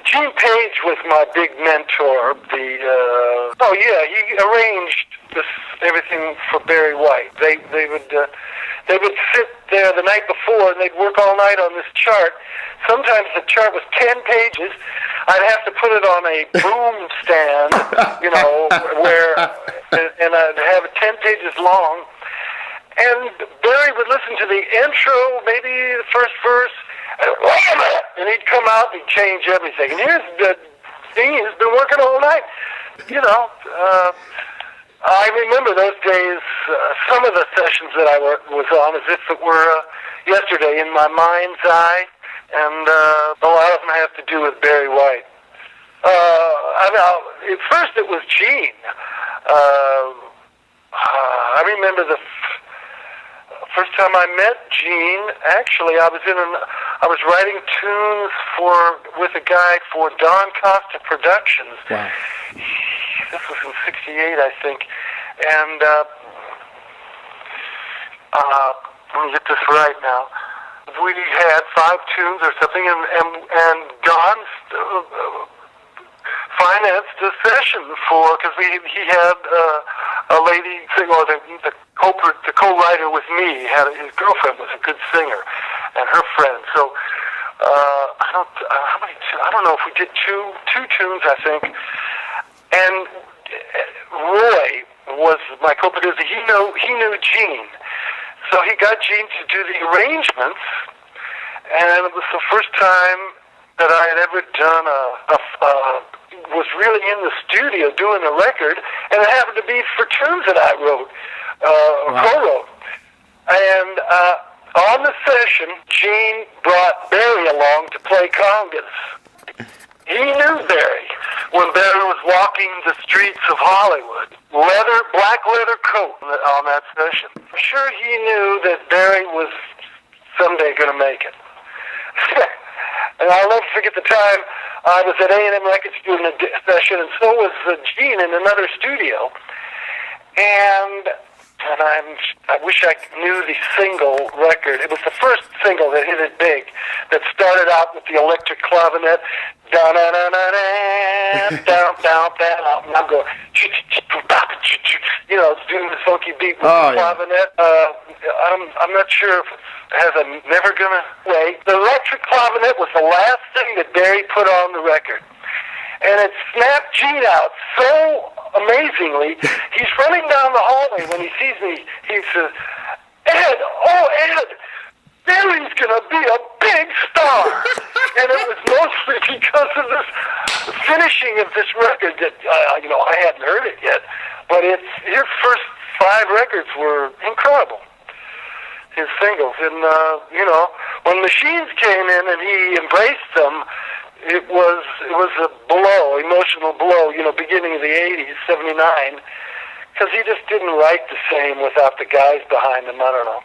Gene Page was my big mentor. He arranged everything for Barry White. They would sit there the night before and they'd work all night on this chart. Sometimes the chart was 10 pages. I'd have to put it on a boom stand, and I'd have it 10 pages long. And Barry would listen to the intro, maybe the first verse, and he'd come out and he'd change everything. And here's the thing, he's been working all night. I remember those days, some of the sessions that I was on as if it were yesterday in my mind's eye, and a lot of them have to do with Barry White. At first it was Gene. I remember the first time I met Gene. Actually, I was writing tunes with a guy for Don Costa Productions. Wow. This was in '68, I think. And let me get this right now. We had 5 tunes or something, and Don financed a session because he had a lady sing, or the co-writer with me his girlfriend was a good singer, and her friend. So I don't know if we did two tunes, I think. And Roy was my co-producer. He knew Gene, so he got Gene to do the arrangements, and it was the first time that I had ever done was really in the studio doing a record, and it happened to be for tunes that I wrote, co-wrote. And on the session, Gene brought Barry along to play congas. He knew Barry when Barry was walking the streets of Hollywood. Black leather coat on that session. I'm sure he knew that Barry was someday going to make it. And I'll never forget the time I was at A&M Records doing a session, and so was Gene in another studio. And I wish I knew the single record. It was the first single that hit it big, that started out with the electric clavinet. Down, down, down, down, down. And I'm going, it's doing this funky beat with the clavinet. I'm not sure if it has a Never Gonna Wait. The electric clavinet was the last thing that Barry put on the record. And it snapped Gene out so amazingly. He's running down the hallway. When he sees me, he says, Ed, Barry's going to be a big star. And it was mostly because of this finishing of this record that, I hadn't heard it yet. But his first 5 records were incredible, his singles. And, when Machines came in and he embraced them, it was a blow, emotional blow, beginning of the 80s, 79, because he just didn't write the same without the guys behind him. I don't know.